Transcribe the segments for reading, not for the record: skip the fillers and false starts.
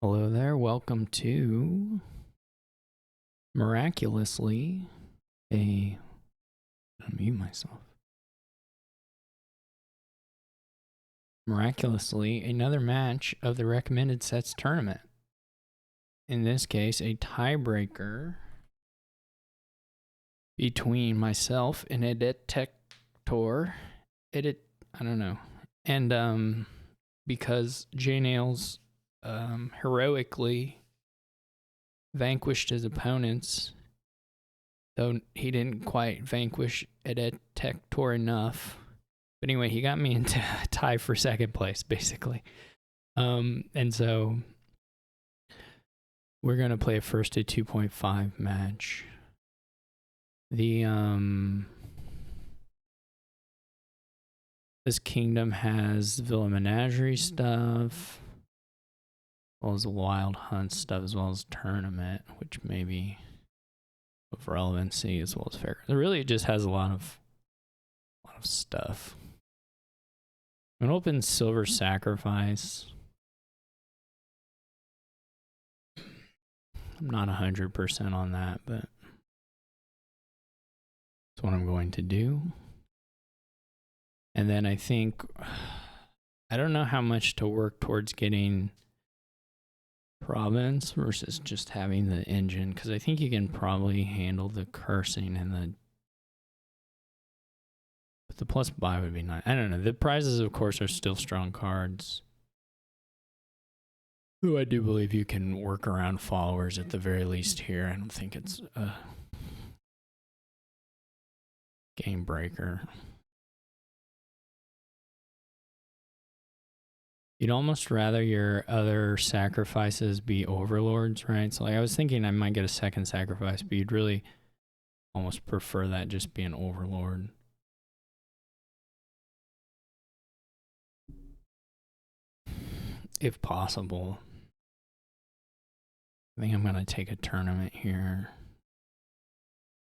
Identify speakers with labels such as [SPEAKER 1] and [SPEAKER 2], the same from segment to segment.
[SPEAKER 1] Hello there, welcome to miraculously unmute myself. Miraculously another match of the recommended sets tournament. In this case, a tiebreaker between myself and Edek. I don't know. And because J Nails heroically vanquished his opponents, though he didn't quite vanquish Edek enough. But anyway, he got me into a tie for second place, basically. And so we're gonna play a first to 2.5 match. This kingdom has Villa Menagerie stuff, as well as Wild Hunt stuff, as well as Tournament, which may be of relevancy, as well as fair. It really just has a lot of stuff. I'm gonna open Silver Sacrifice. I'm not 100% on that, but that's what I'm going to do. And then I think, I don't know how much to work towards getting province versus just having the engine, because I think you can probably handle the cursing and but the plus buy would be nice. I don't know. The prizes, of course, are still strong cards. Though I do believe you can work around followers at the very least here. I don't think it's a game breaker. You'd almost rather your other sacrifices be overlords, right? So like I was thinking I might get a second sacrifice, but you'd really almost prefer that just be an overlord. If possible. I think I'm going to take a tournament here.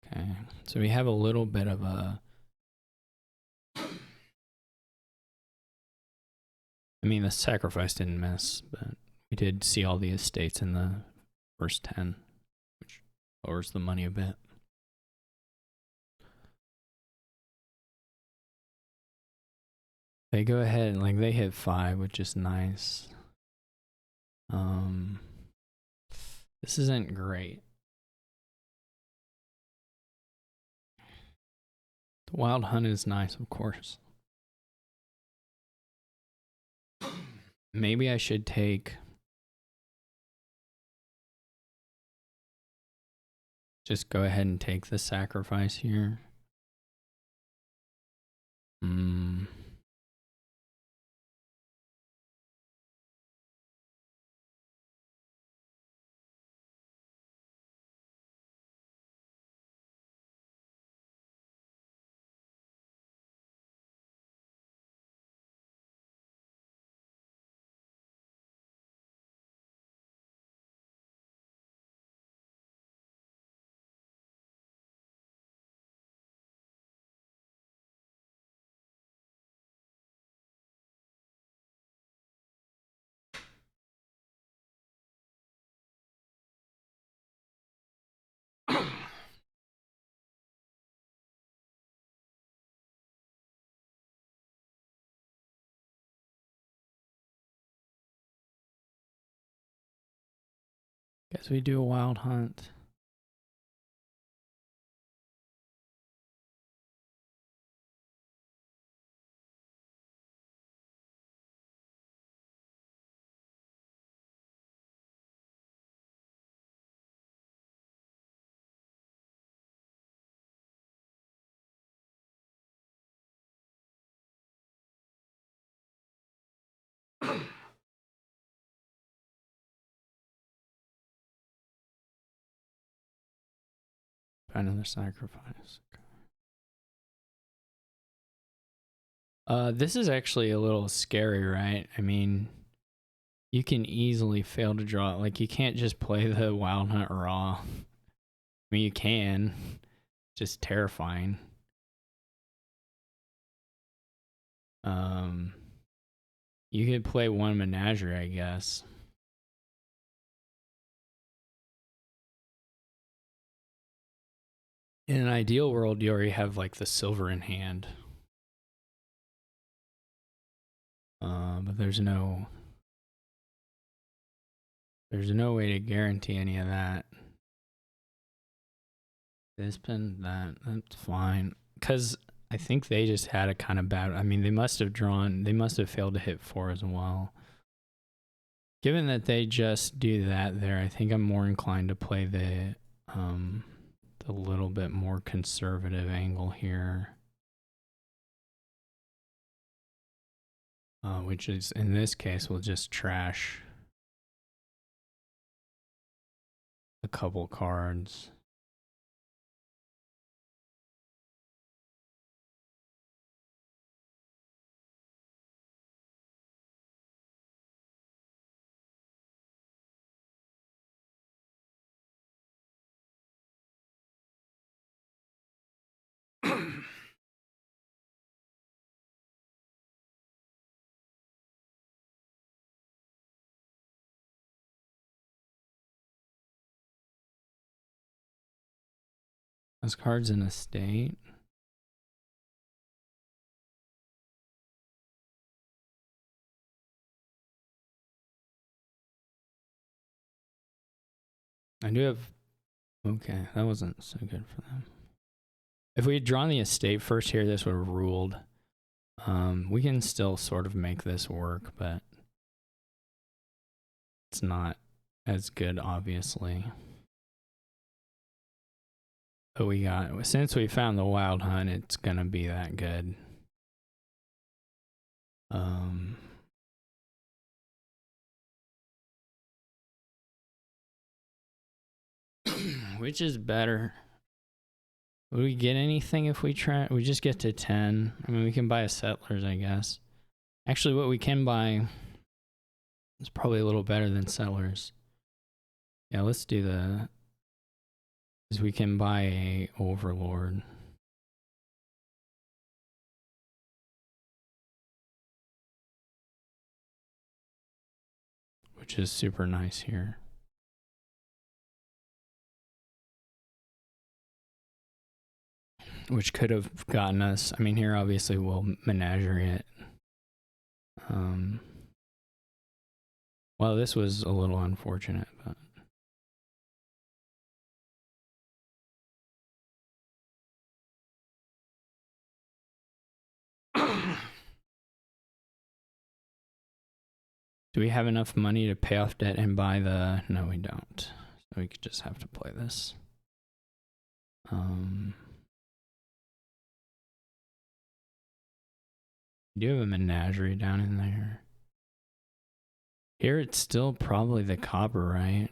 [SPEAKER 1] Okay, so we have a little bit of a... I mean, the sacrifice didn't miss, but we did see all the estates in the first 10, which lowers the money a bit. They go ahead, like they hit 5, which is nice. This isn't great. The Wild Hunt is nice, of course. Maybe I should take... Just go ahead and take the sacrifice here. Guess we do a Wild Hunt. Another sacrifice. This is actually a little scary, right? I mean, you can easily fail to draw. Like, you can't just play the Wild Hunt raw. I mean, you can. Just terrifying. You could play one Menagerie, I guess. In an ideal world, you already have like the silver in hand. But there's no way to guarantee any of that. This pin, that's fine. Because I think they just had a kind of bad, I mean, they must have failed to hit 4 as well. Given that they just do that there, I think I'm more inclined to play the little bit more conservative angle here. Which is, in this case, we'll just trash a couple cards. Those cards in a state. I do have... Okay, that wasn't so good for them. If we had drawn the estate first here, this would have ruled. We can still sort of make this work, but it's not as good, obviously. But we got... Since we found the Wild Hunt, it's going to be that good. Which is better? Would we get anything if we try? We just get to 10. I mean, we can buy a Settlers, I guess. Actually, what we can buy is probably a little better than Settlers. Yeah, let's do the... Because we can buy a Overlord. Which is super nice here. Which could have gotten us... I mean, here obviously we'll menagerie it. Well, this was a little unfortunate, but... Do we have enough money to pay off debt and buy the... No, we don't. So we could just have to play this. We do have a menagerie down in there. Here it's still probably the copper, right?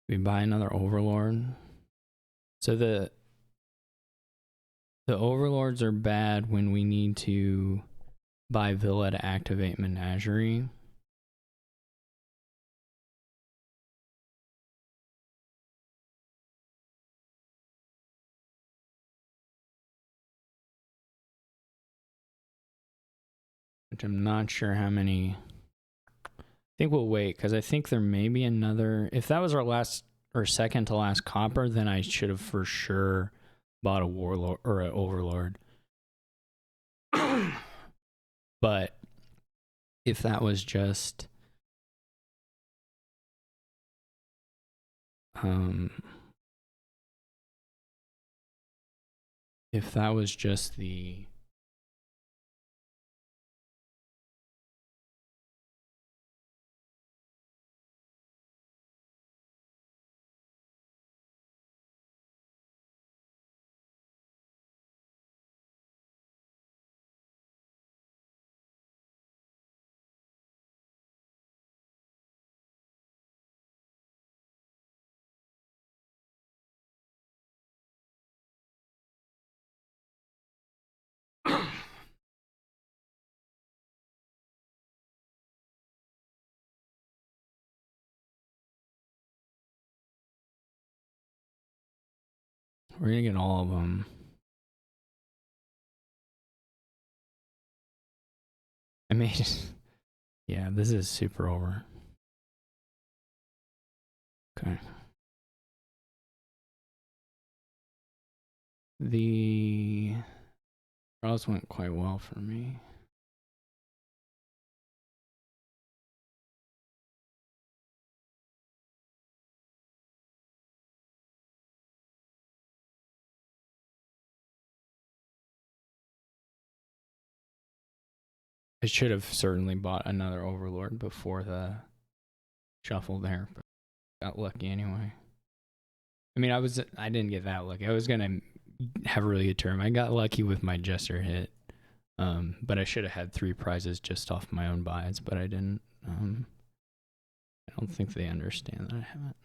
[SPEAKER 1] We buy another Overlord. So the Overlords are bad when we need to buy Villa to activate Menagerie. Which I'm not sure how many... I think we'll wait, because I think there may be another... If that was our last or second to last copper, then I should have for sure bought a Warlord or an Overlord. But if that was just... if that was just the... We're gonna get all of them. I mean, yeah, this is super over. Okay. The draws went quite well for me. I should have certainly bought another Overlord before the shuffle there, but got lucky anyway. I mean, I didn't get that lucky. I was gonna have a really good turn. I got lucky with my Jester hit, but I should have had 3 prizes just off my own buys, but I didn't. I don't think they understand that I haven't.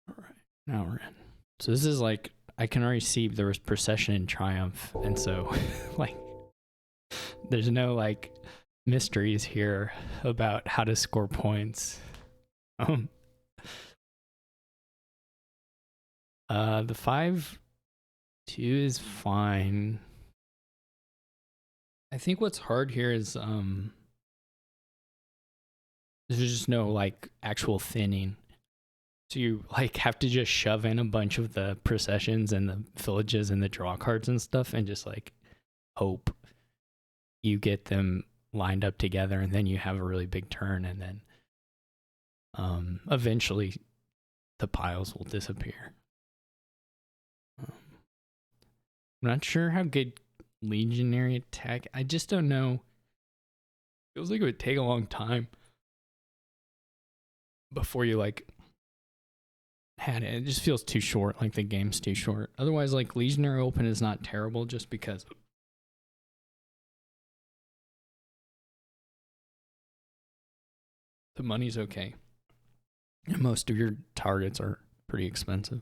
[SPEAKER 1] All right, now we're in. So this is like, I can already see there was Procession and Triumph, and so like there's no like mysteries here about how to score points. The 5-2 is fine. I think what's hard here is there's just no like actual thinning. So you like have to just shove in a bunch of the processions and the villages and the draw cards and stuff and just like hope you get them lined up together, and then you have a really big turn, and then eventually the piles will disappear. I'm not sure how good Legionary attack. I just don't know. Feels like it would take a long time before you like had it. It just feels too short, like the game's too short. Otherwise, like Legionary Open is not terrible just because the money's okay. And most of your targets are pretty expensive.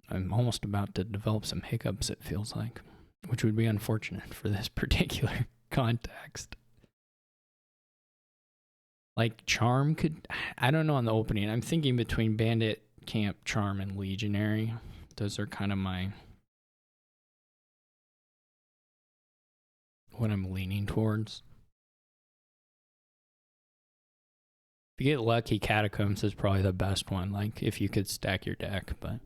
[SPEAKER 1] I'm almost about to develop some hiccups, it feels like, which would be unfortunate for this particular context. Like Charm could, I don't know on the opening. I'm thinking between Bandit, Camp, Charm, and Legionary. Those are kind of what I'm leaning towards. If you get lucky, Catacombs is probably the best one, like if you could stack your deck, but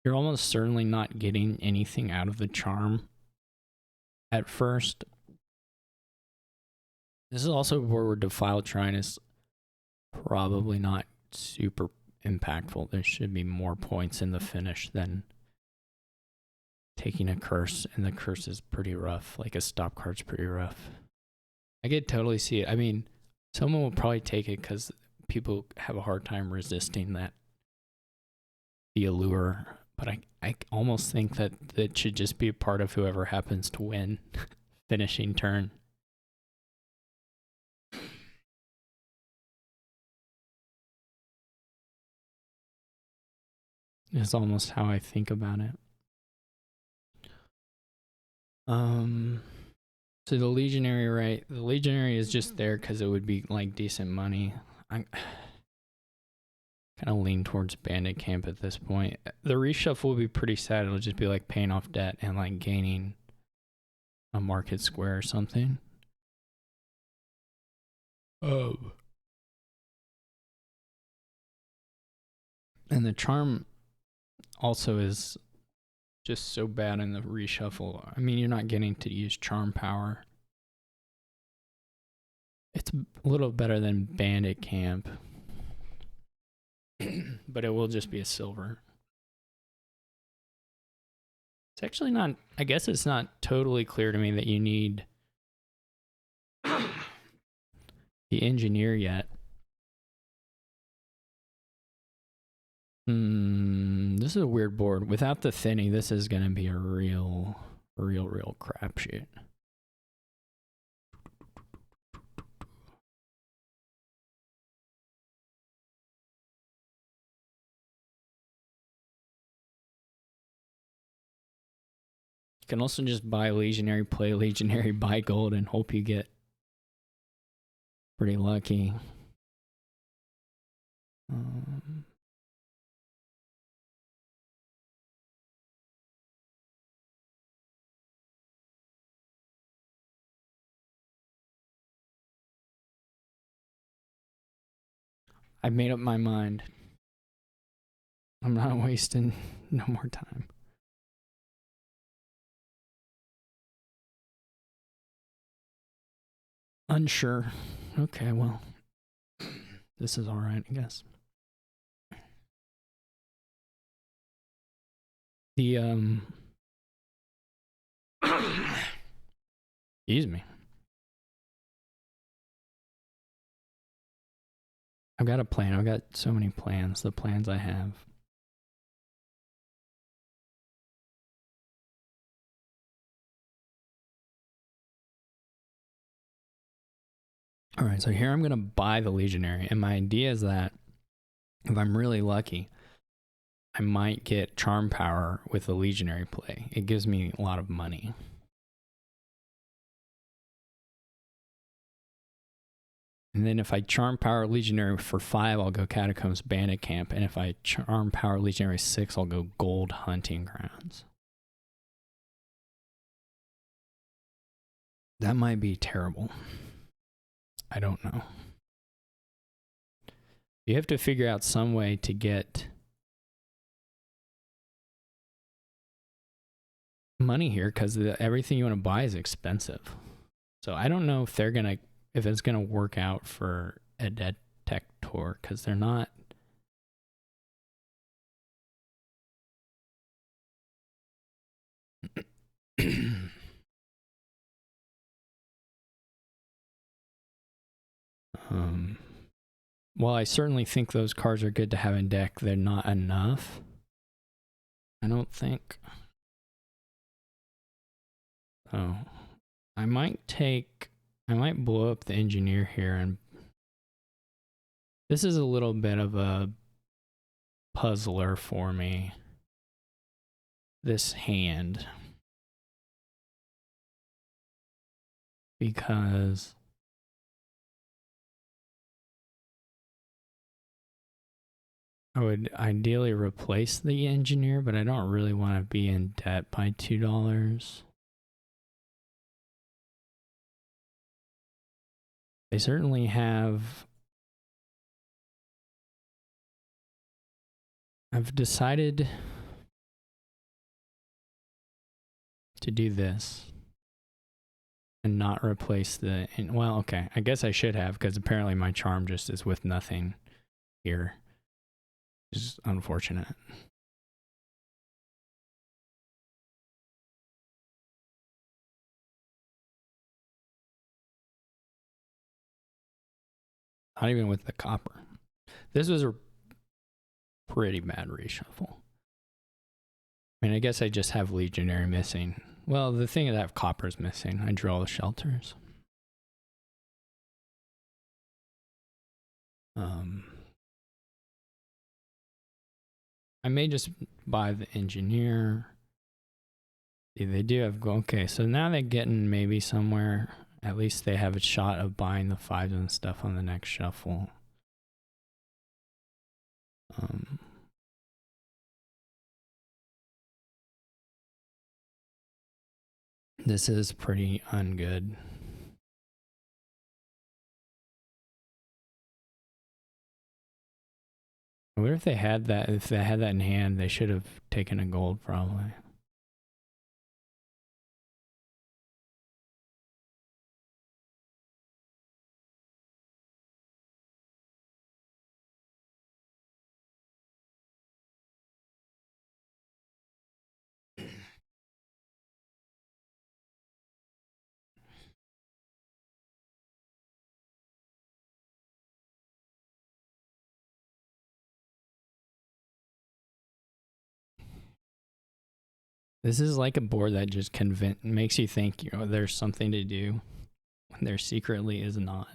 [SPEAKER 1] you're almost certainly not getting anything out of the Charm at first. This is also where Defiled Shrine is probably not super impactful. There should be more points in the finish than taking a curse, and the curse is pretty rough. Like a stop card's pretty rough. I could totally see it. I mean, someone will probably take it because people have a hard time resisting the allure. But I almost think that it should just be a part of whoever happens to win finishing turn. Is almost how I think about it. So the Legionary, right? The Legionary is just there because it would be like decent money. I kind of lean towards Bandit Camp at this point. The reshuffle will be pretty sad. It'll just be like paying off debt and like gaining a market square or something. Oh. And the Charm also is just so bad in the reshuffle. I mean, you're not getting to use Charm power. It's a little better than Bandit Camp, but it will just be a silver. It's actually not, I guess it's not totally clear to me that you need the engineer yet. This is a weird board. Without the thinning, this is going to be a real crapshoot. You can also just buy Legionary, play Legionary, buy gold, and hope you get pretty lucky. I've made up my mind. I'm not wasting no more time. Unsure. Okay, well, this is all right, I guess. The excuse me. I've got a plan. I've got so many plans. The plans I have. All right, so here I'm going to buy the Legionary. And my idea is that if I'm really lucky, I might get Charm Power with the Legionary play. It gives me a lot of money. And then if I Charm Power Legionary for 5, I'll go Catacombs Bandit Camp. And if I Charm Power Legionary 6, I'll go Gold Hunting Grounds. That might be terrible. I don't know. You have to figure out some way to get money here because everything you want to buy is expensive. So I don't know if it's gonna work out for Edek Tour because they're not. While I certainly think those cards are good to have in deck, they're not enough. I don't think. Oh, I might blow up the engineer here, and this is a little bit of a puzzler for me. This hand. Because I would ideally replace the engineer, but I don't really want to be in debt by $2. They certainly have. I've decided to do this and not replace well, okay, I guess I should have because apparently my charm just is with nothing here. It's unfortunate. Not even with the copper. This was a pretty bad reshuffle. I mean, I guess I just have Legionary missing. Well, the thing is I have copper's missing. I drew all the shelters. I may just buy the engineer. They do have, okay, so now they're getting maybe somewhere. At least they have a shot of buying the 5s and stuff on the next shuffle. This is pretty ungood. I wonder if they had that. If they had that in hand, they should have taken a gold probably. This is like a board that just makes you think, there's something to do when there secretly is not.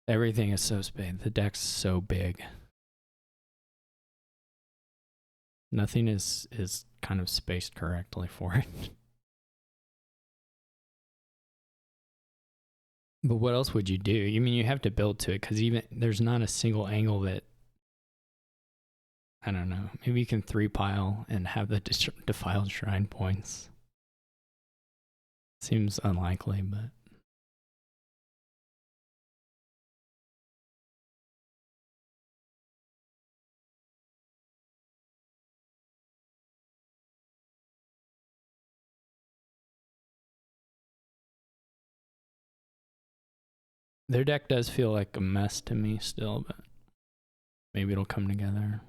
[SPEAKER 1] Everything is so big. The deck's so big. Nothing is kind of spaced correctly for it. But what else would you do? You mean you have to build to it because even there's not a single angle that, I don't know. Maybe you can 3-pile and have the defiled shrine points. Seems unlikely, but their deck does feel like a mess to me still, but maybe it'll come together.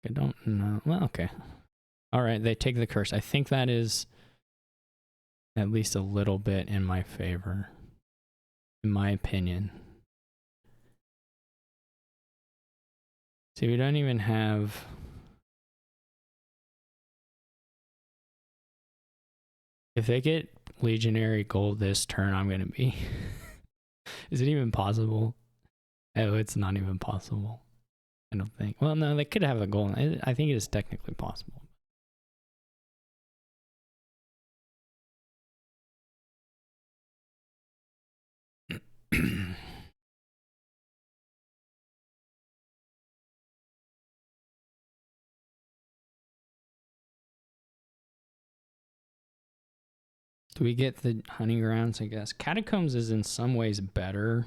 [SPEAKER 1] I don't know. Well, okay. All right, they take the curse. I think that is at least a little bit in my favor, in my opinion. See, we don't even have... If they get Legionary Gold this turn, I'm going to be... Is it even possible? Oh, it's not even possible. I don't think. Well, no, they could have a gold. I think it is technically possible. Do we get the hunting grounds, I guess? Catacombs is in some ways better.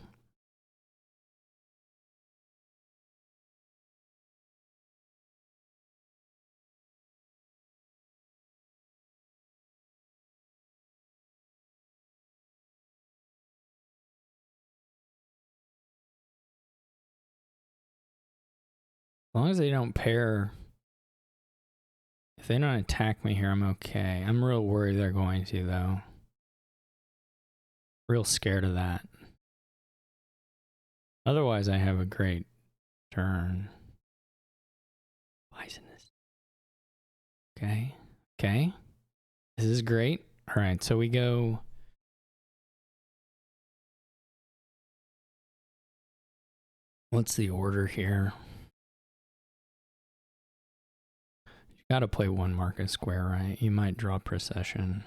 [SPEAKER 1] As long as they don't pair... If they don't attack me here, I'm okay. I'm real worried they're going to, though. Real scared of that. Otherwise, I have a great turn. Poisonous. Okay. Okay. This is great. All right, so we go... What's the order here? You gotta play one market square, right? You might draw procession.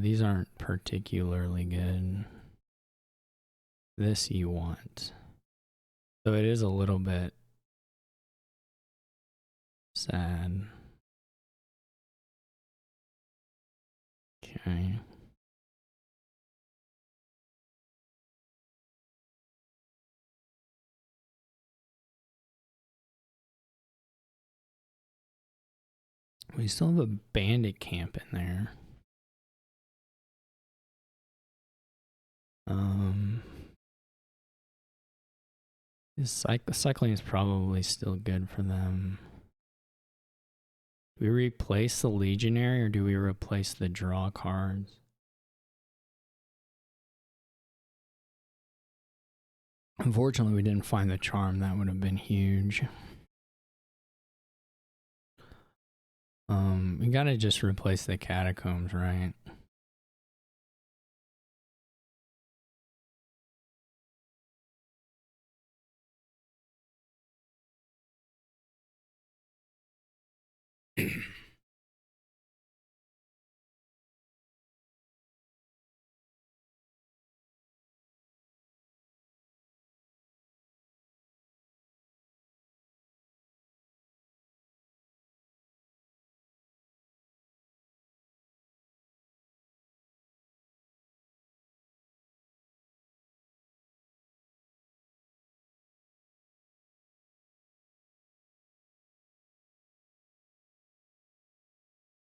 [SPEAKER 1] These aren't particularly good. This you want. So it is a little bit sad. Okay. We still have a bandit camp in there. Cycling is probably still good for them. Do we replace the legionary or do we replace the draw cards? Unfortunately, we didn't find the charm. That would have been huge. We gotta just replace the catacombs, right?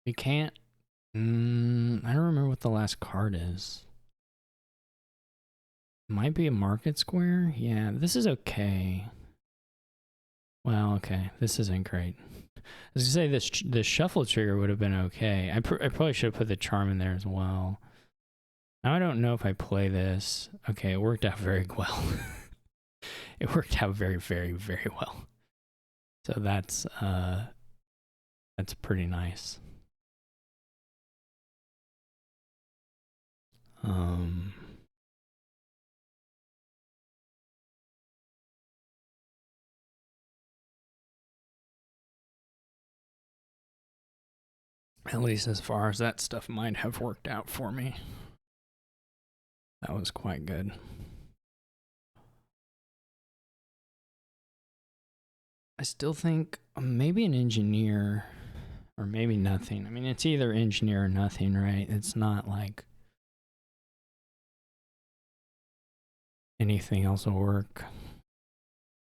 [SPEAKER 1] We can't. I don't remember what the last card is. Might be a market square? Yeah, this is okay. Well, okay. This isn't great. I was gonna say this shuffle trigger would have been okay. I probably should have put the charm in there as well. Now I don't know if I play this. Okay, it worked out very well. It worked out very, very, very well. So that's pretty nice. At least as far as that stuff might have worked out for me. That was quite good. I still think maybe an engineer or maybe nothing. I mean, it's either engineer or nothing, right? It's not like anything else will work.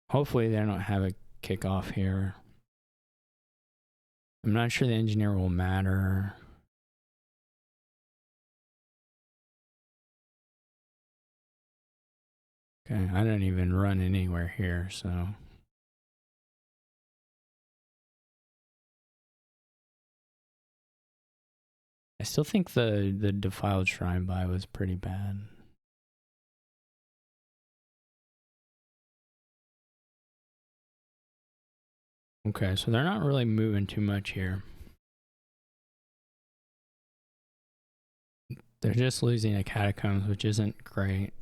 [SPEAKER 1] Hopefully they don't have a kickoff here. I'm not sure the engineer will matter. Okay, I don't even run anywhere here, so. I still think the defiled shrine buy was pretty bad. Okay, so they're not really moving too much here. They're just losing a catacombs, which isn't great.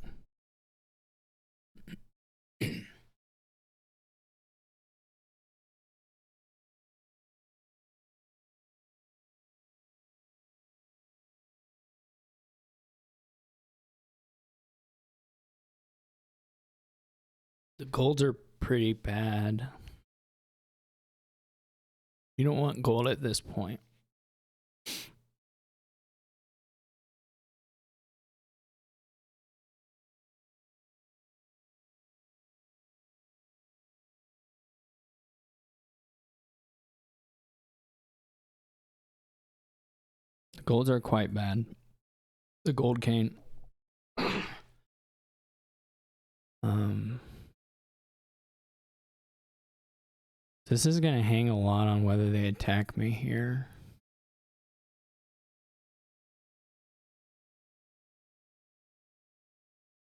[SPEAKER 1] The golds are pretty bad. You don't want gold at this point. The golds are quite bad. The gold cane. This is going to hang a lot on whether they attack me here.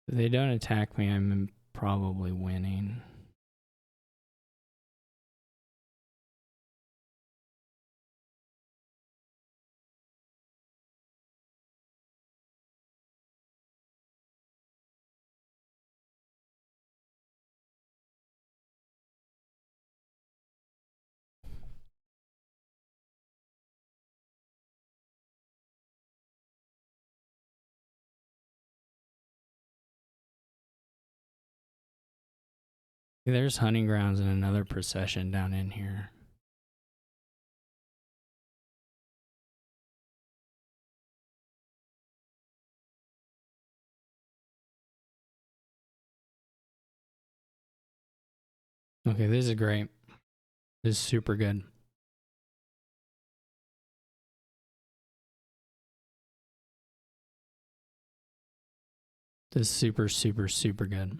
[SPEAKER 1] If they don't attack me, I'm probably winning. There's hunting grounds and another procession down in here. Okay, this is great. This is super good. This is super, super, super good.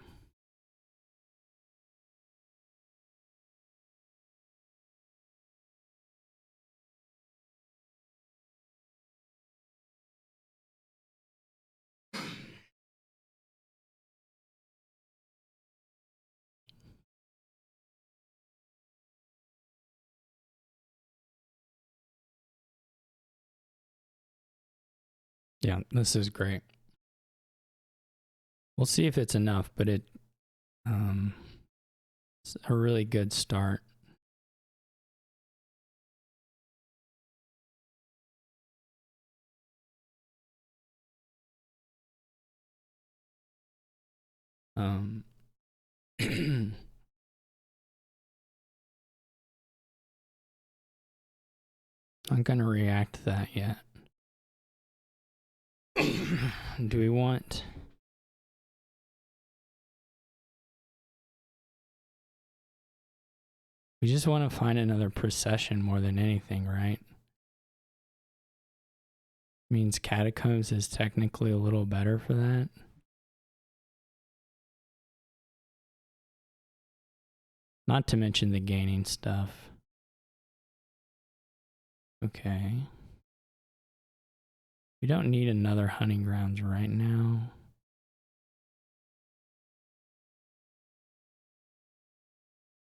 [SPEAKER 1] Yeah, this is great. We'll see if it's enough, but it's a really good start. I'm not going to react to that yet. Do we want... We just want to find another procession more than anything, right? Means catacombs is technically a little better for that. Not to mention the gaining stuff. Okay. We don't need another hunting grounds right now.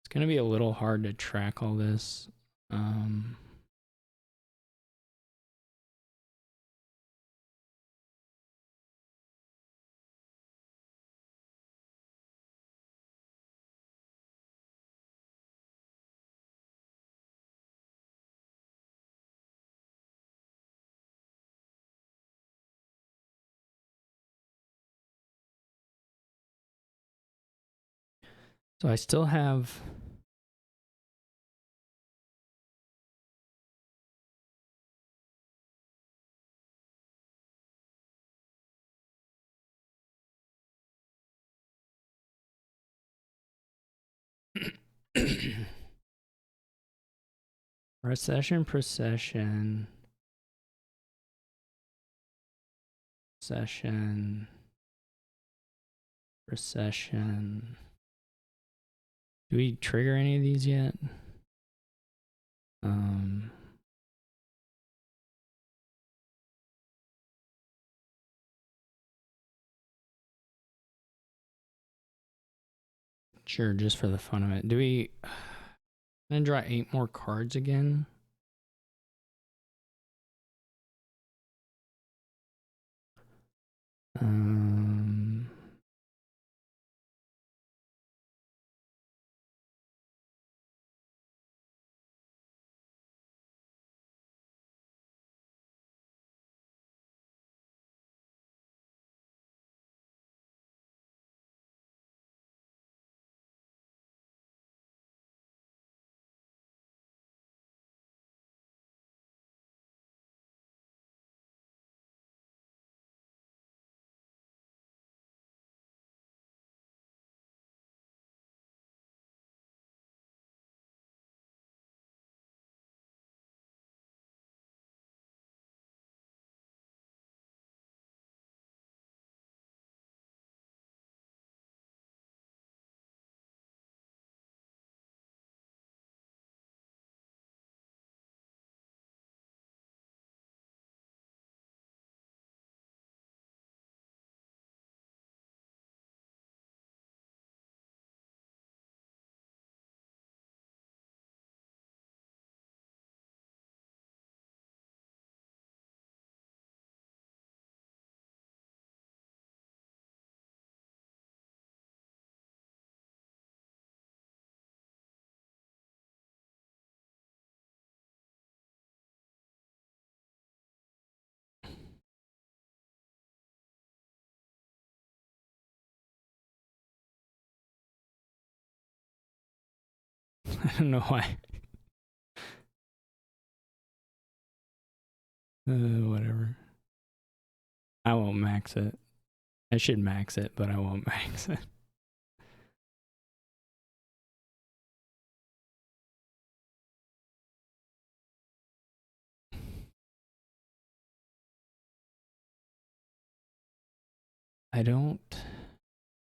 [SPEAKER 1] It's going to be a little hard to track all this. So I still have procession, procession, procession, procession. Do we trigger any of these yet? Sure, just for the fun of it. Do we... I'm gonna draw 8 more cards again. I don't know why. Whatever. I won't max it. I should max it, but I won't max it.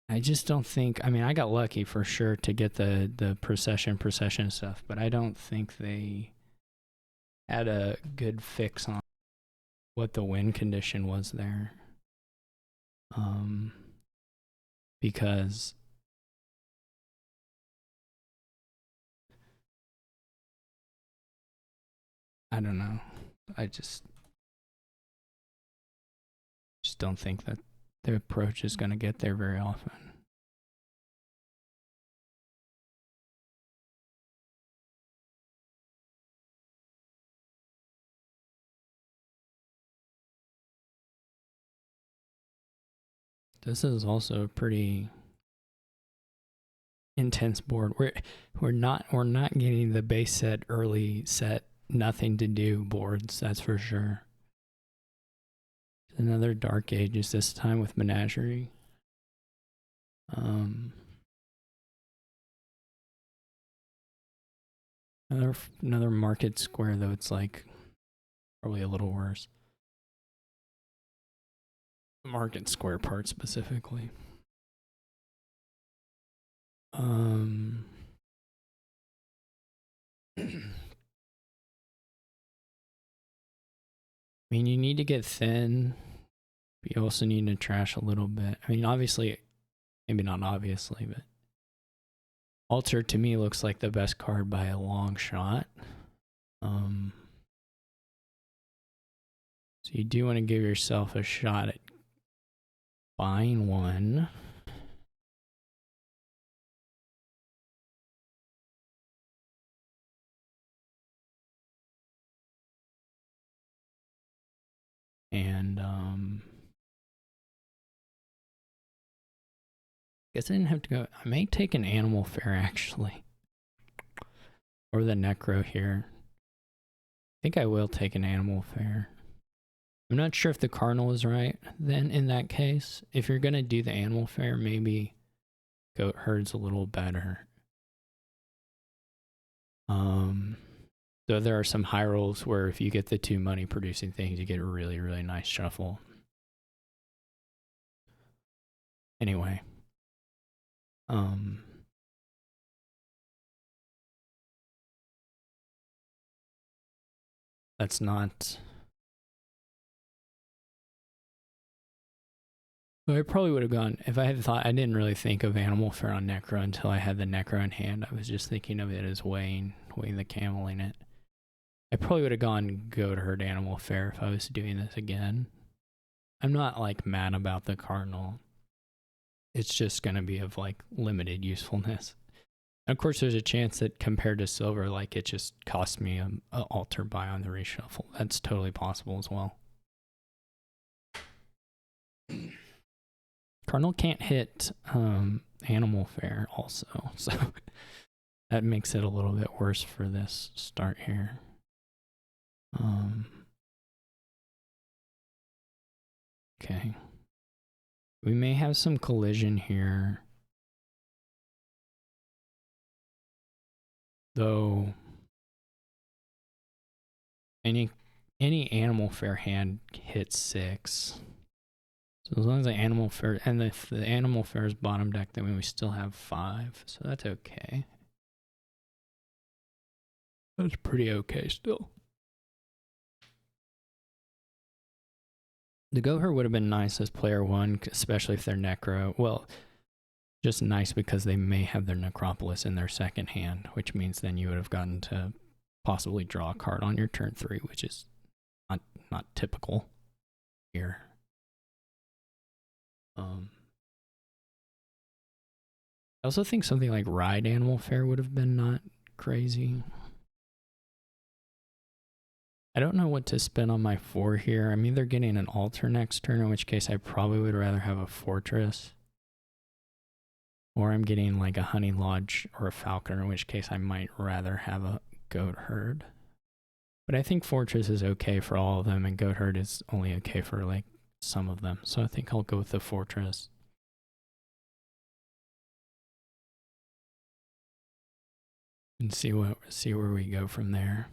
[SPEAKER 1] I just don't think, I mean, I got lucky for sure to get the procession stuff, but I don't think they had a good fix on what the win condition was there. Because I don't know. I just don't think that the approach is going to get there very often. This is also a pretty intense board. We're not getting the base set early set nothing to do boards, that's for sure. Another Dark Ages, this time with Menagerie. Another Market Square, though it's like probably a little worse. Market Square part specifically. I mean, you need to get thin, but you also need to trash a little bit. I mean, obviously, maybe not obviously, but Altar to me looks like the best card by a long shot. So you do want to give yourself a shot at buying one. And I guess I didn't have to go. I may take an animal fair actually. Or the necro here. I think I will take an animal fair. I'm not sure if the cardinal is right then in that case. If you're going to do the animal fair, maybe goat herd's a little better. Though there are some high rolls where if you get the 2 money producing things, you get a really, really nice shuffle. Anyway. That's not... Well, I probably would have gone, if I had thought, I didn't really think of animal fair on necro until I had the necro in hand. I was just thinking of it as weighing the camel in it. I probably would have gone goat herd animal fair if I was doing this again. I'm not like mad about the cardinal. It's just going to be of like limited usefulness. And of course, there's a chance that compared to silver, like it just cost me an altar buy on the reshuffle. That's totally possible as well. Cardinal can't hit animal fair also, so that makes it a little bit worse for this start here. Okay. We may have some collision here. Though any animal fair hand hits 6. So as long as the animal fair, and if the animal fair is bottom deck, then we still have 5. So that's okay. That's pretty okay still. The goat herd would have been nice as player 1, especially if they're necro. Well, just nice because they may have their necropolis in their second hand, which means then you would have gotten to possibly draw a card on your turn 3, which is not typical here. I also think something like ride animal fair would have been not crazy. I don't know what to spend on my 4 here. I'm either getting an altar next turn, in which case I probably would rather have a fortress, or I'm getting like a honey lodge or a falconer, in which case I might rather have a goat herd. But I think fortress is okay for all of them, and goat herd is only okay for like some of them. So I think I'll go with the fortress. And see where we go from there.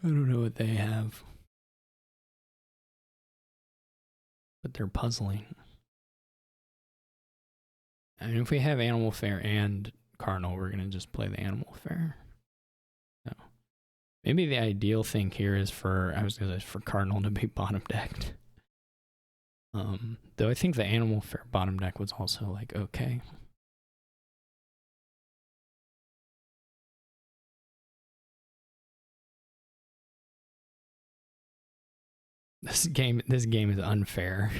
[SPEAKER 1] I don't know what they have, but they're puzzling. I mean, if we have animal fair and cardinal, we're gonna just play the animal fair. No. Maybe the ideal thing here is for cardinal to be bottom decked. Though I think the animal fair bottom deck was also like okay. This game is unfair.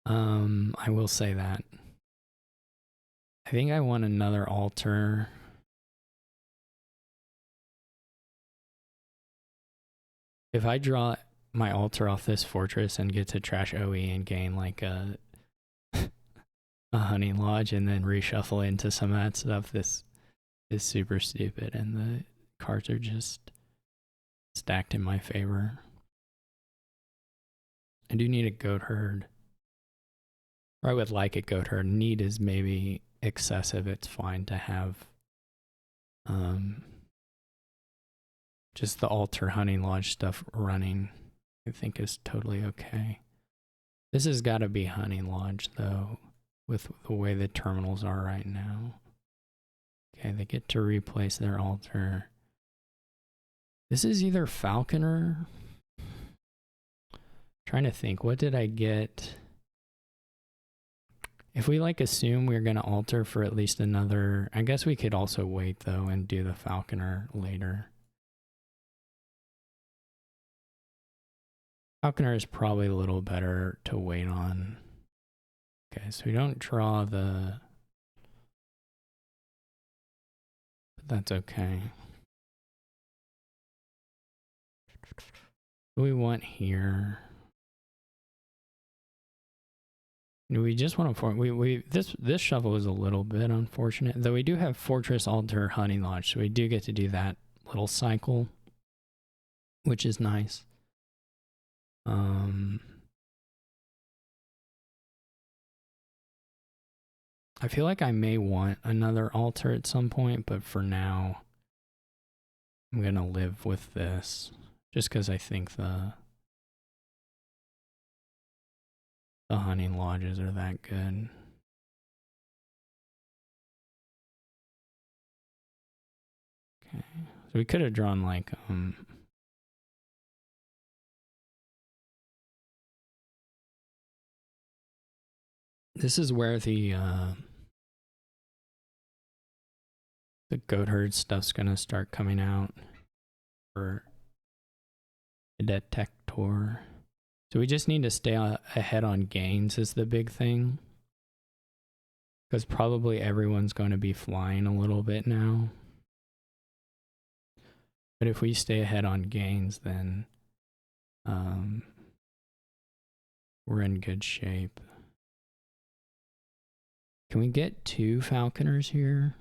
[SPEAKER 1] I will say that. I think I want another altar. If I draw my altar off this fortress and get to trash OE and gain like a honey lodge and then reshuffle into some of that stuff, this is super stupid, and the cards are just stacked in my favor. I do need a goat herd. Or I would like a goat herd. Need is maybe excessive. It's fine to have just the altar honey lodge stuff running. I think is totally okay. This has got to be honey lodge though, with the way the terminals are right now. Okay, they get to replace their altar. This is either falconer. Trying to think, what did I get? If we like assume we're going to alter for at least another, I guess we could also wait though and do the falconer later. Falconer is probably a little better to wait on. Okay, so we don't draw the That's okay. What do we want here? We just want to this shovel is a little bit unfortunate, though we do have Fortress, Altar, Honey Lodge, so we do get to do that little cycle, which is nice. I feel like I may want another altar at some point, but for now, I'm gonna live with this, just because I think the Honey Lodges are that good. Okay, so we could have drawn like this is where the goat herd stuff's gonna start coming out for detector. So we just need to stay ahead on gains is the big thing, because probably everyone's going to be flying a little bit now. But if we stay ahead on gains, then we're in good shape. Can we get 2 falconers here?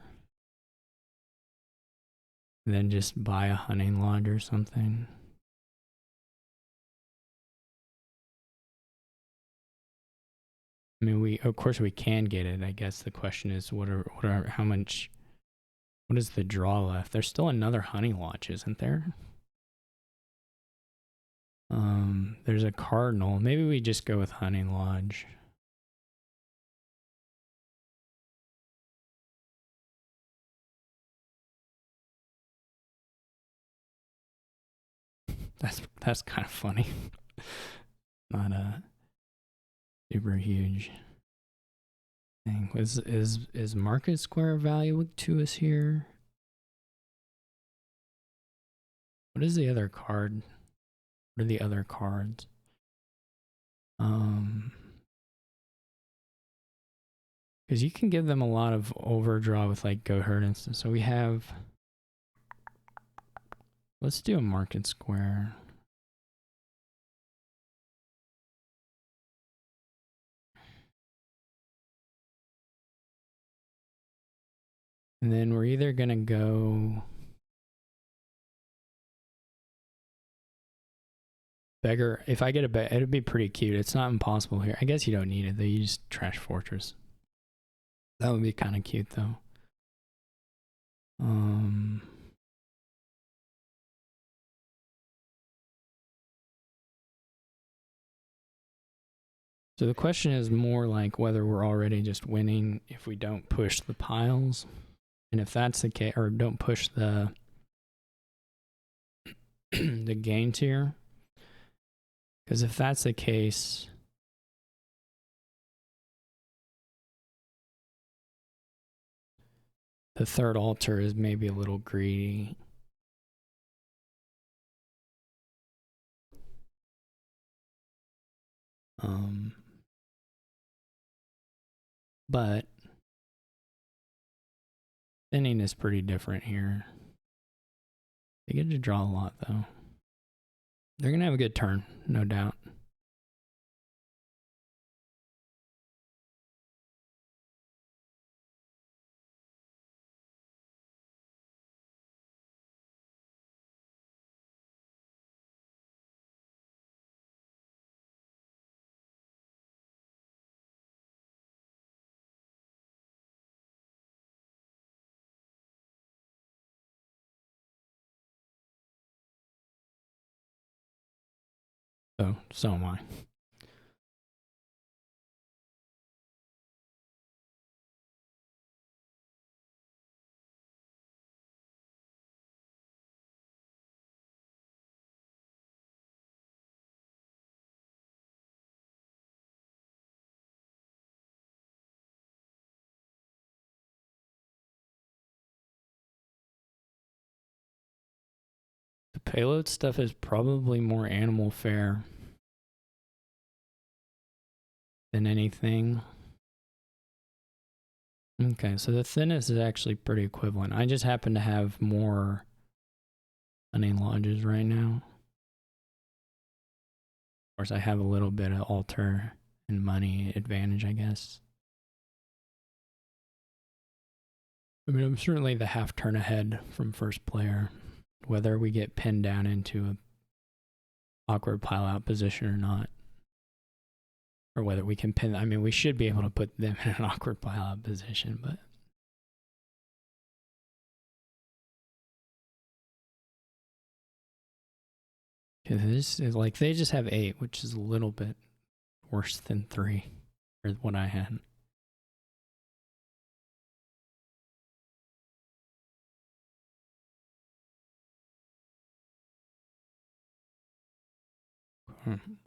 [SPEAKER 1] And then just buy a hunting lodge or something? I mean, of course we can get it. I guess the question is, what is the draw left? There's still another hunting lodge, isn't there? There's a cardinal. Maybe we just go with hunting lodge. That's kind of funny. Not a super huge thing. Is Market Square value to us here? What is the other card? What are the other cards? Because you can give them a lot of overdraw with like Goat Herd and stuff. So we have. Let's do a Market Square. And then we're either gonna go beggar. If I get a beggar, it'd be pretty cute. It's not impossible here. I guess you don't need it though. You just trash Fortress. That would be kind of cute though. So the question is more like whether we're already just winning if we don't push the piles. And if that's the case, or don't push the the gain tier. Because if that's the case, the third altar is maybe a little greedy. But thinning is pretty different here. They get to draw a lot though. They're gonna have a good turn, no doubt. So am I. The payload stuff is probably more animal fare than anything. Okay, so the thinness is actually pretty equivalent. I just happen to have more hunting lodges right now. Of course, I have a little bit of altar and money advantage, I guess. I mean, I'm certainly the half turn ahead from first player. Whether we get pinned down into a awkward pile out position or not, or whether we can pin. I mean, we should be able to put them in an awkward pile out position, but this is like they just have 8, which is a little bit worse than 3, or what I had.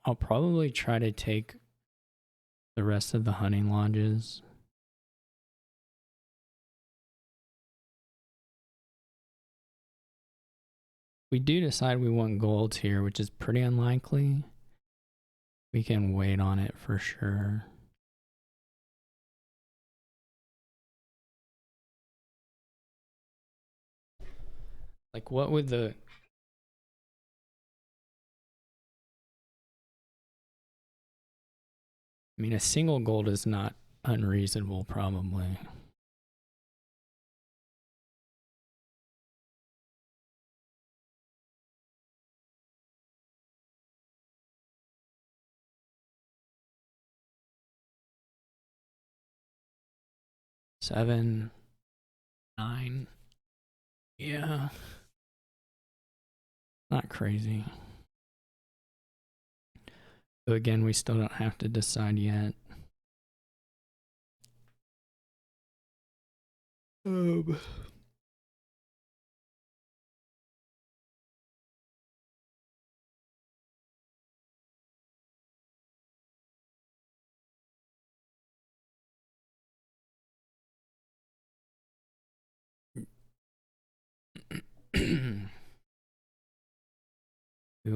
[SPEAKER 1] I'll probably try to take the rest of the hunting lodges. We do decide we want golds here, which is pretty unlikely. We can wait on it for sure. Like, what would the... I mean, a single gold is not unreasonable, probably. Seven, 9. Yeah. Not crazy. But again, we still don't have to decide yet. We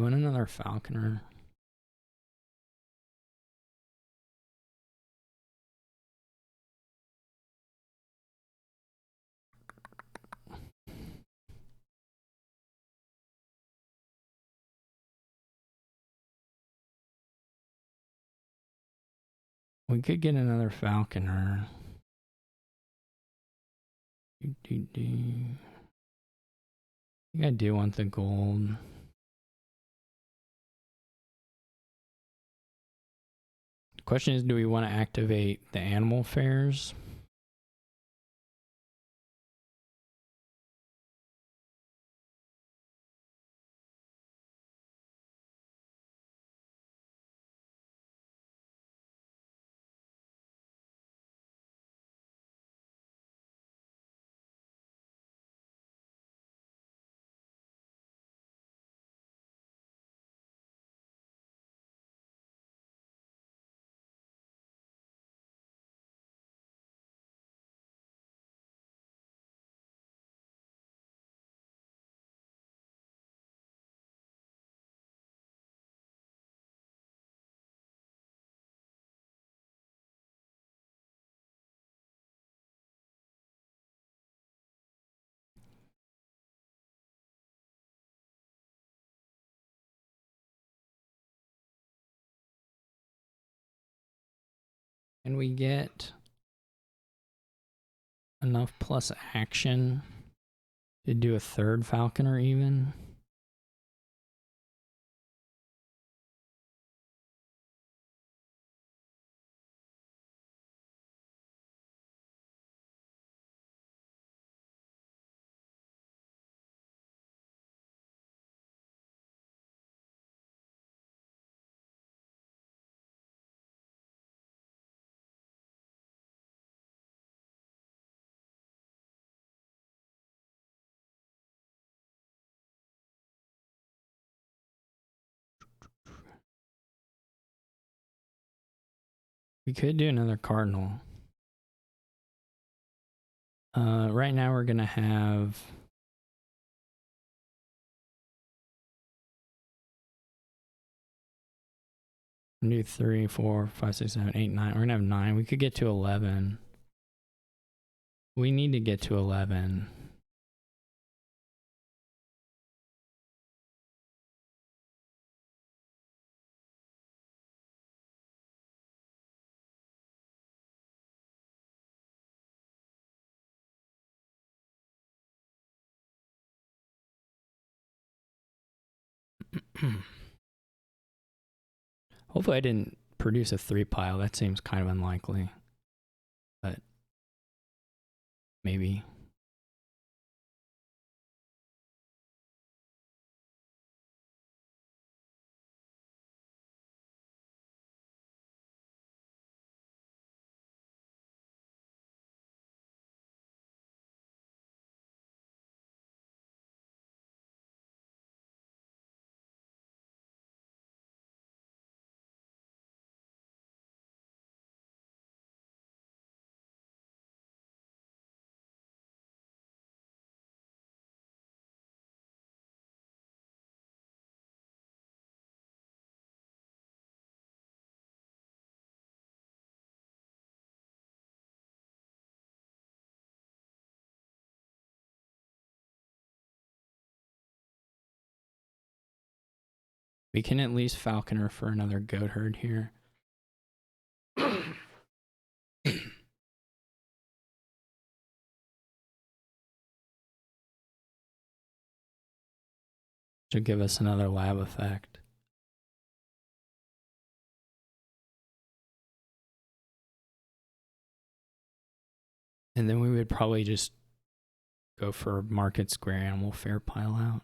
[SPEAKER 1] want another falconer. We could get another falconer. I think I do want the gold. The question is, do we want to activate the animal fairs? Can we get enough plus action to do a third falconer even? We could do another cardinal. Right now we're gonna have do 3, 4, 5, 6, 7, 8, 9. We're gonna have 9. We could get to 11. We need to get to 11. Hopefully I didn't produce a 3 pile. That seems kind of unlikely. But maybe. We can at least falconer for another goat herd here. Should give us another lab effect. And then we would probably just go for market square animal fair pile out.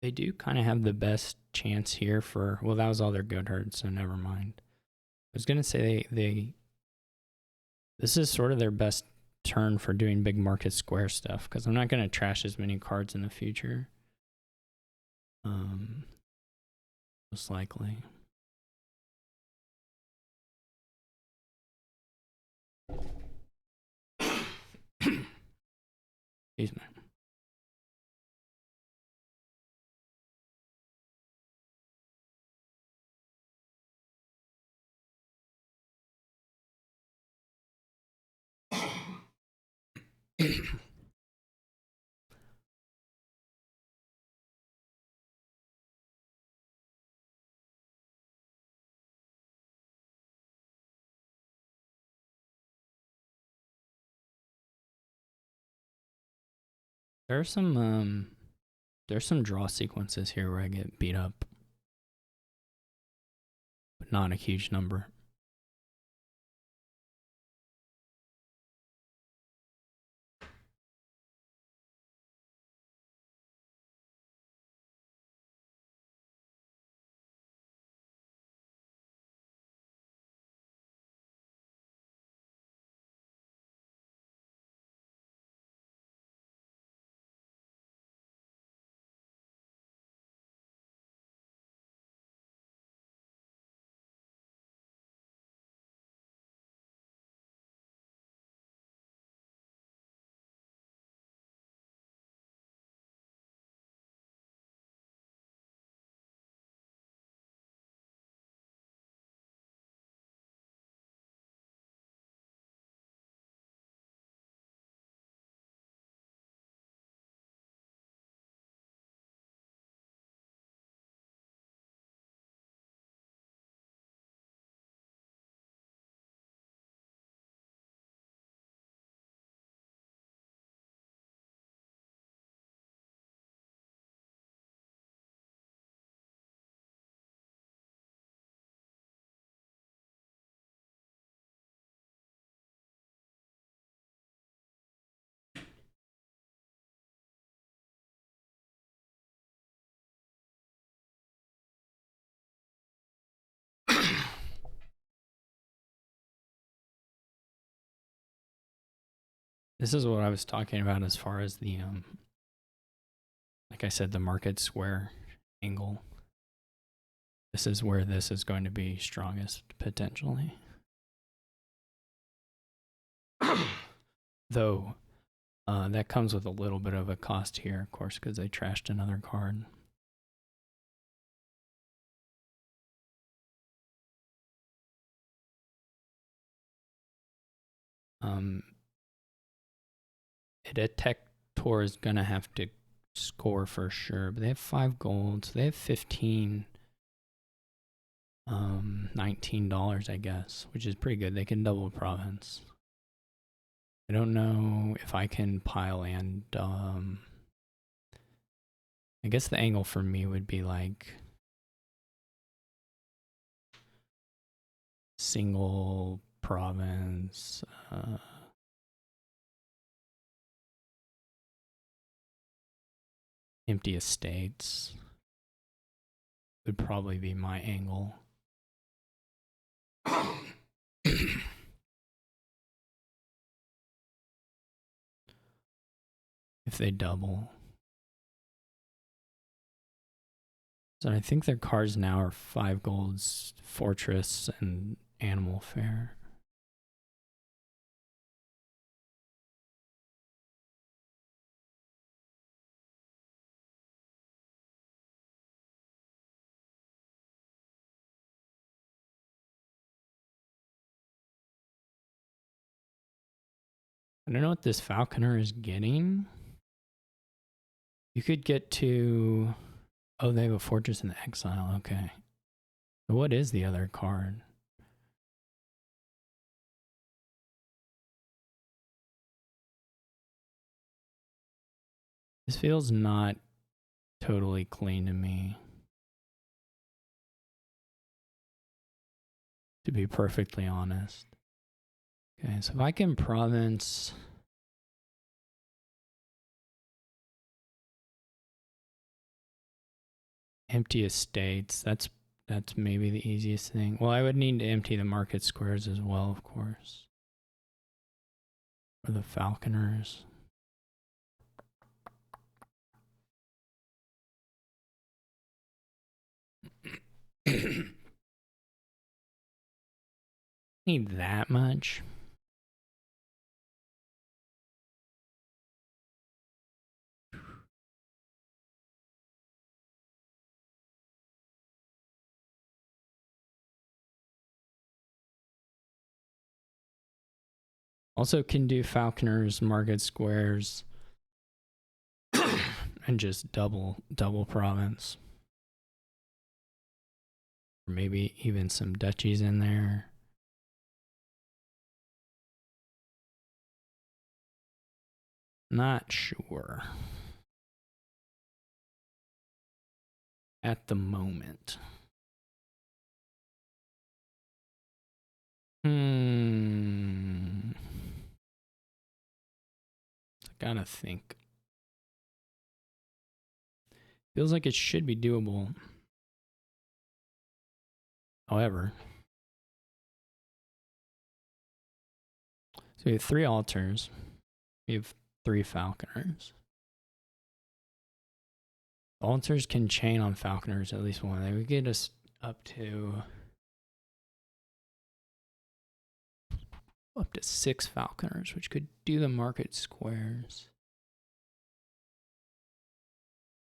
[SPEAKER 1] They do kind of have the best chance here for, well, that was all their goat herds, so never mind. I was gonna say this is sort of their best turn for doing big market square stuff, because I'm not gonna trash as many cards in the future. Most likely. Excuse me. There's some draw sequences here where I get beat up, but not a huge number. This is what I was talking about as far as the like I said, the market square angle. This is where this is going to be strongest potentially. Though that comes with a little bit of a cost here, of course, because they trashed another card. Edek Tour is gonna have to score for sure, but they have 5 golds. They have 15, $19, I guess, which is pretty good. They can double province. I don't know if I can pile and I guess the angle for me would be like single province. Empty estates would probably be my angle. If they double. So I think their cards now are 5 golds, Fortress, and Animal Fair. I don't know what this Falconer is getting. You could get to... Oh, they have a Fortress in Exile. Okay. So what is the other card? This feels not totally clean to me, to be perfectly honest. Okay, so if I can province... Empty estates, that's maybe the easiest thing. Well, I would need to empty the market squares as well, of course. Or the Falconers. Need that much. Also can do Falconers, market squares, and just double province. Or maybe even some duchies in there. Not sure. At the moment. I gotta think. Feels like it should be doable. However, so we have 3 altars. We have 3 Falconers. Altars can chain on Falconers at least one. They would get us up to 6 Falconers, which could do the market squares.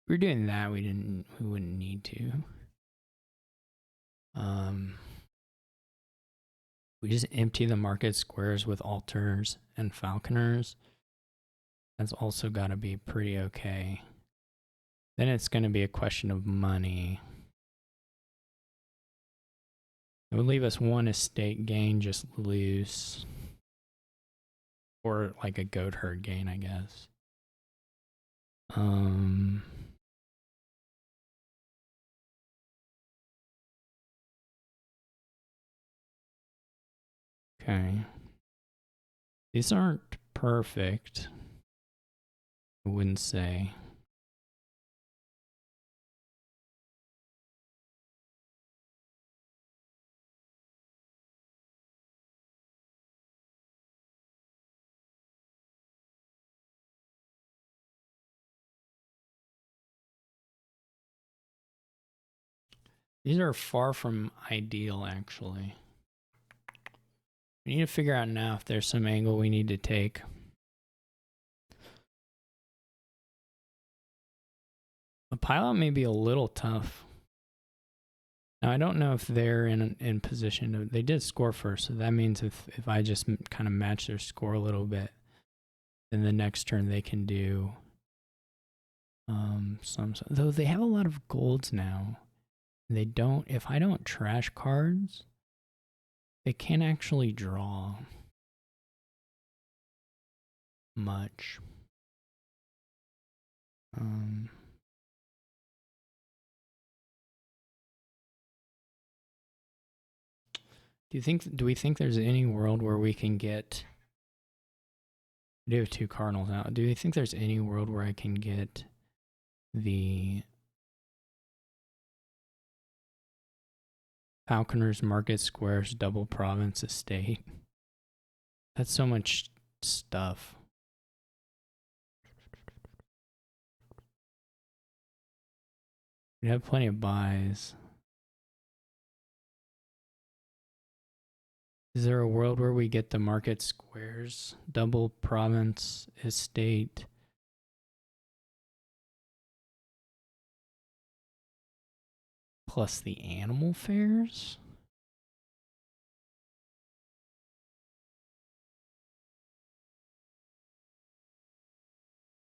[SPEAKER 1] If we were doing that, we wouldn't need to. We just empty the market squares with altars and Falconers. That's also got to be pretty okay. Then it's going to be a question of money. It would leave us 1 estate gain just loose. Or like a goat herd gain, I guess. Okay. These aren't perfect. I wouldn't say. These are far from ideal, actually. We need to figure out now if there's some angle we need to take. The pilot may be a little tough. Now, I don't know if they're in position to... They did score first, so that means if I just kind of match their score a little bit, then the next turn they can do some... Though they have a lot of golds now. They don't... If I don't trash cards, they can't actually draw much. Do we think there's any world where we can get... We do have 2 cardinals now. Do you think there's any world where I can get the Falconer's Market Squares double province estate? That's so much stuff. We have plenty of buys. Is there a world where we get the Market Squares double province estate? Plus the animal fairs?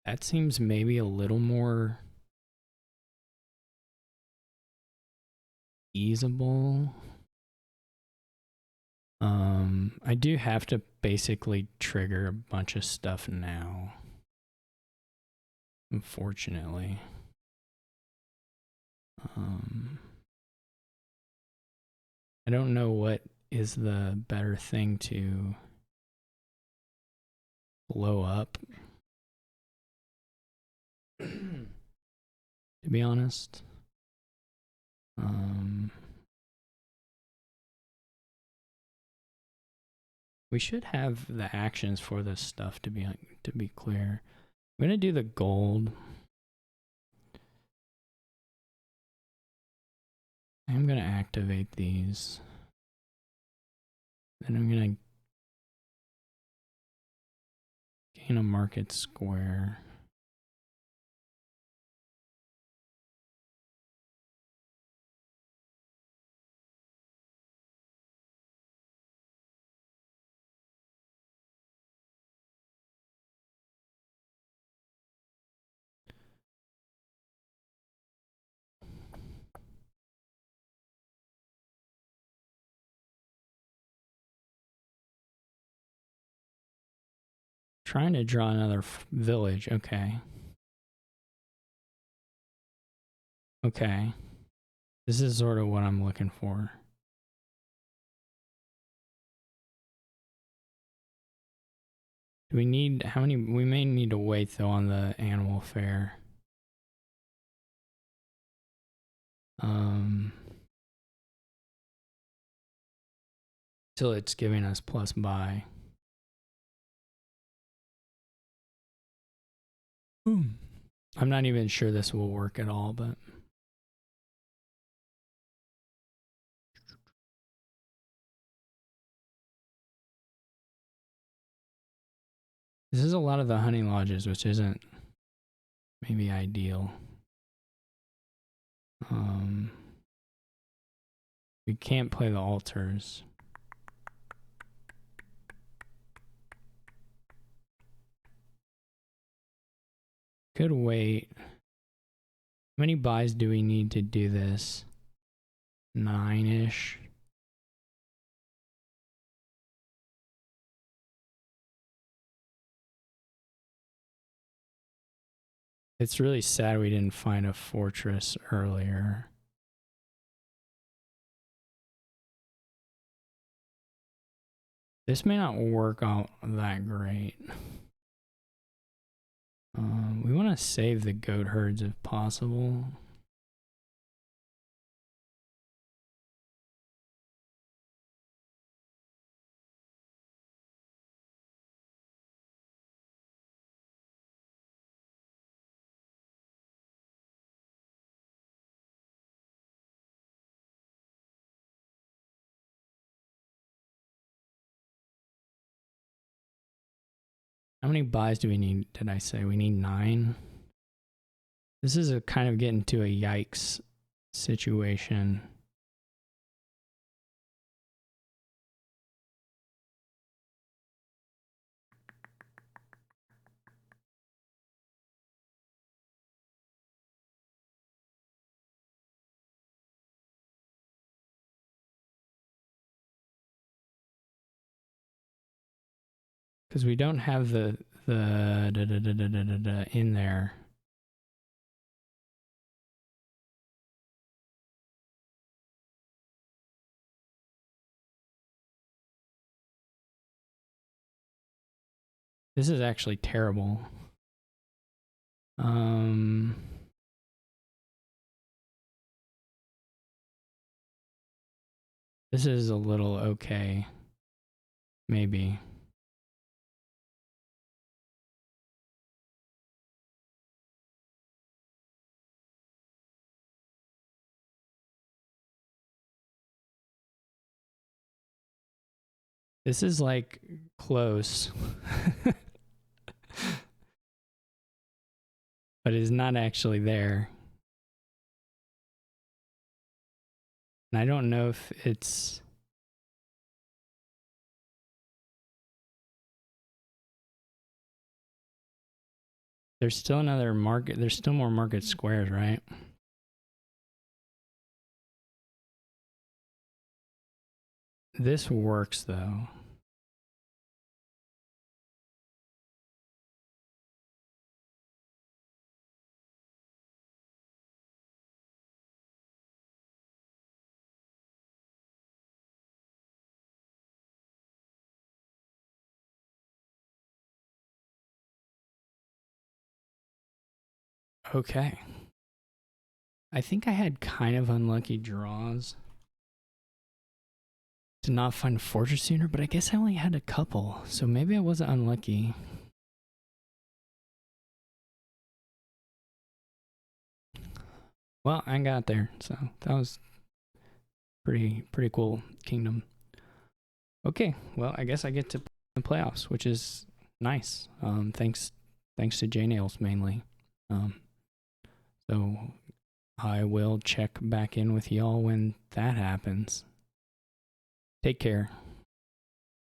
[SPEAKER 1] That seems maybe a little more feasible. I do have to basically trigger a bunch of stuff now, unfortunately. I don't know what is the better thing to blow up, to be honest. We should have the actions for this stuff to be clear. I'm gonna do the gold. I'm gonna activate these. Then I'm gonna gain a market square. Trying to draw another village. Okay. Okay. This is sort of what I'm looking for. Do we need... How many... We may need to wait, though, on the animal fair. Till it's giving us plus buy. I'm not even sure this will work at all, but... This is a lot of the hunting lodges, which isn't maybe ideal. We can't play the altars. Could wait. How many buys do we need to do this? 9-ish. It's really sad we didn't find a fortress earlier. This may not work out that great. We want to save the goat herds if possible. How many buys do we need? Did I say we need 9? This is a kind of getting to a yikes situation. Because we don't have the in there. This is actually terrible. This is a little okay. Maybe. This is like close. But it's not actually there. And I don't know if it's... There's still another market. There's still more market squares, right? This works though. Okay. I think I had kind of unlucky draws to not find a fortress sooner, but I guess I only had a couple, so maybe I wasn't unlucky. Well, I got there, so that was pretty cool kingdom. Okay, well, I guess I get to the playoffs, which is nice. Thanks to J Nails mainly. So I will check back in with y'all when that happens. Take care.